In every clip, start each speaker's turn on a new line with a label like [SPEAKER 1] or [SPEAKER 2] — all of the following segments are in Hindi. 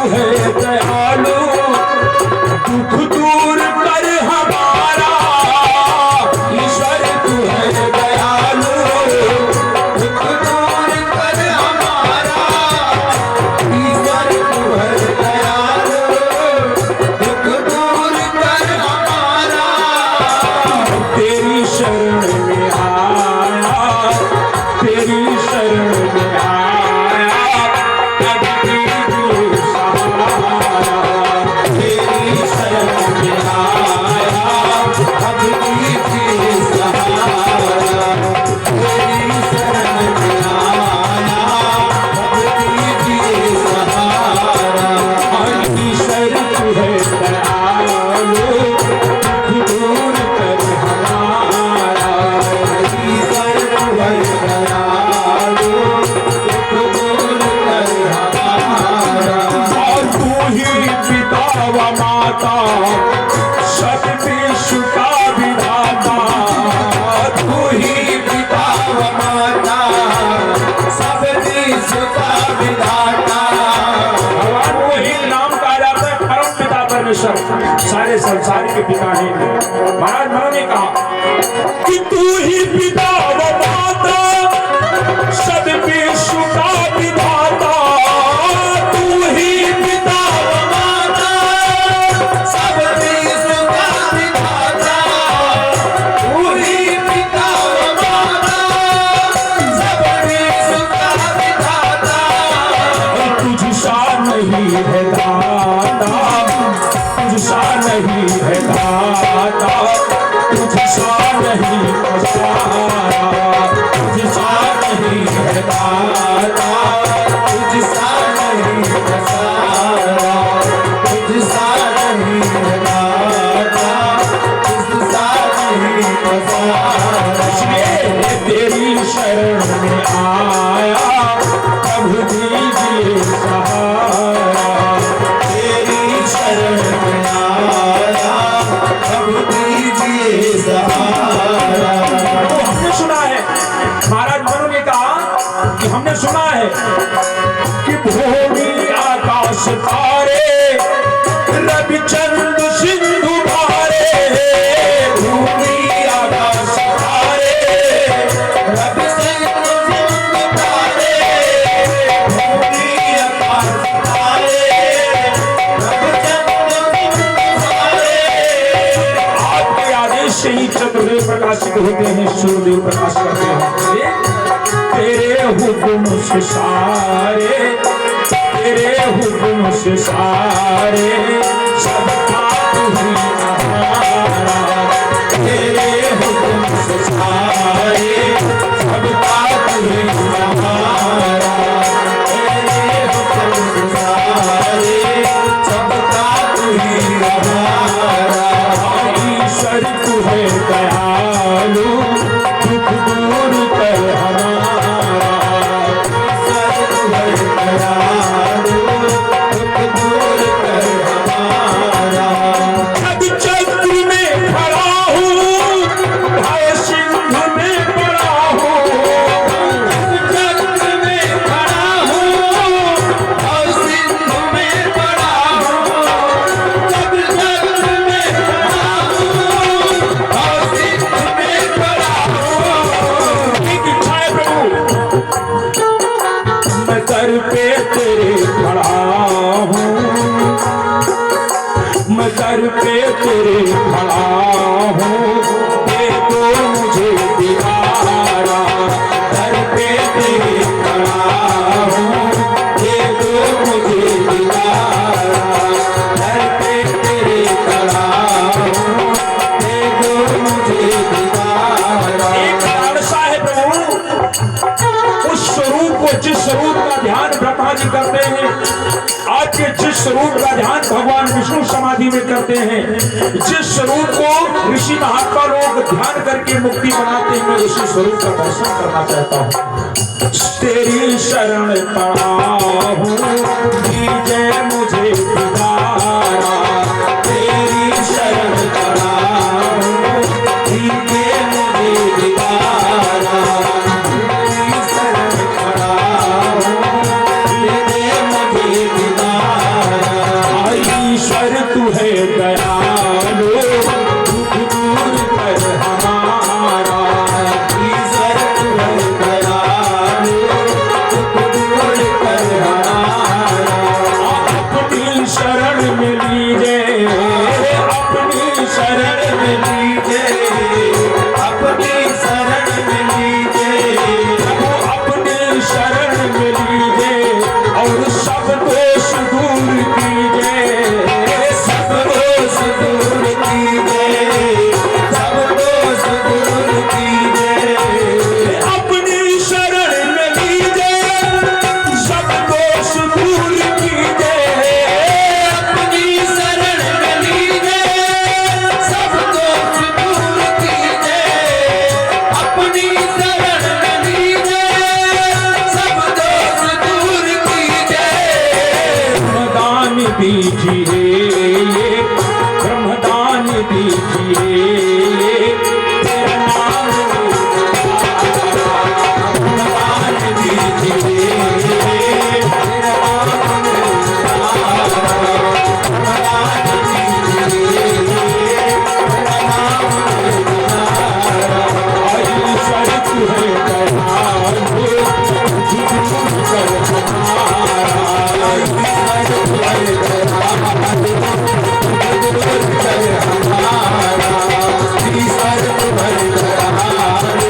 [SPEAKER 1] है दयालु, दुख दूर कर हमारा। ईश्वर तू है दयालु, दुख दूर कर हमारा। ईश्वर तू है दयालु, दुख दूर कर हमारा। तेरी शरण में आया, तेरी शरण में आया, अब कीजिए सहारा। तेरी शरण में आया, अब कीजिए सहारा। तेरी शरण में आया, अब कीजिए सहारा। ईश्वर तू है दयालु, दुख दूर कर हमारा। ईश्वर तू है दयालु, दुख दूर कर हमारा। और तू ही पिता व माता, सब विश्व का विधाता। तू ही पिता व माता, सब विश्व का विधाता। भगवान को ही नाम कहा जाता है, परम पिता परमेश्वर, सारे संसार के पिता हैं। महाराज मनु ने कहा कि तू ही पिता व माता, सब विश्व का विधाता। तू ही पिता व माता, सब विश्व का विधाता। तू ही पिता व माता, सब विश्व का विधाता। तुझसा नहीं है दाता, तुझसा नहीं है दाता, तुझसा नहीं पसारा। तुझसा नहीं है दाता, तुझसा नहीं पसारा। तुझसा नहीं है दाता, तुझसा नहीं पसारा। इसलिए तेरी शरण में आया, प्रभु दीजिए सहारा। तेरी शरण में आया, प्रभु दीजिए सहारा। तो हमने सुना है, महाराज मनु ने कहा कि हमने सुना है कि भूमि आकाश तारे, रवि चंद्र सिंधु भारे। भूमि आकाश तारे, रवि चंद्र सिंधु भारे। भूमि आकाश तारे, रवि चंद्र सिंधु भारे। आपके आदेश से ही चंद्रदेव प्रकाशित होते हैं, सूर्यदेव प्रकाश करते हैं। तेरे हुक्म से सारे, तेरे हुक्म से सारे, सबका तू ही हमारा। तेरे हुक्म से सारे, सबका तू ही हमारा। तेरे हुक्म से सारे, सबका तू ही हमारा। ईश्वर तू है दयालु, दुख दूर कर हमारा। ईश्वर तू है दयालु, दुख दूर कर हमारा। अब चक्र में खड़ा हूँ, भय सिंधु में पड़ा हूँ। अब चक्र में खड़ा हूँ, भय सिंधु में पड़ा हूँ। अब चक्र में खड़ा हूँ, भय सिंधु में पड़ा हूँ। एक इच्छा है प्रभु, मैं दर पे तेरे खड़ा हूँ, मैं दर पे तेरे खड़ा हूँ। दे दो मुझे दीवारा, दर पे तेरे खड़ा हूँ। दे दो मुझे दीवारा, दर पे तेरे खड़ा हूँ। दे दो मुझे दीवारा। एक लालसा है प्रभु, उस स्वरूप को, जिस स्वरूप का ध्यान ब्रह्मा जी करते हैं, आज के जिस स्वरूप का ध्यान भगवान विष्णु समाधि में करते हैं, जिस स्वरूप को ऋषि महात्मा लोग ध्यान करके मुक्ति बनाते हैं, मैं उसी स्वरूप का दर्शन करना चाहता हूँ। तेरी शरण पड़ा हूँ, दीजिए मुझे दीदारा। तेरी शरण पड़ा हूँ, दीजिए मुझे दीदारा। तेरी शरण पड़ा हूँ, दीजिए मुझे दीदारा। सब दोष दूर कीजिए, सब दोष दूर कीजिए, सब दोष दूर कीजिए, अपनी शरण में लीजिए, सब दोष दूर कीजिए, अपनी शरण में लीजिए, सब दोष दूर कीजिए, अपनी शरण में लीजिए, सब दोष दूर कीजिए, ब्रह्मदान दीजिए, ब्रह्मदान दीजिए, तेरा नाम ब्रह्मदान दीजिए, तेरा नाम ब्रह्मदान दीजिए, तेरा नाम आई सड़क है कहानी, जीवन कर हमारा, आई सड़क है कहानी, जीवन कर हमारा, आई सड़क है कहानी,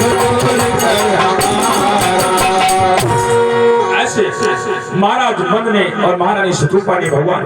[SPEAKER 1] जीवन कर हमारा। ऐसे महाराज मद ने और महारानी शत्रुपा ने भगवान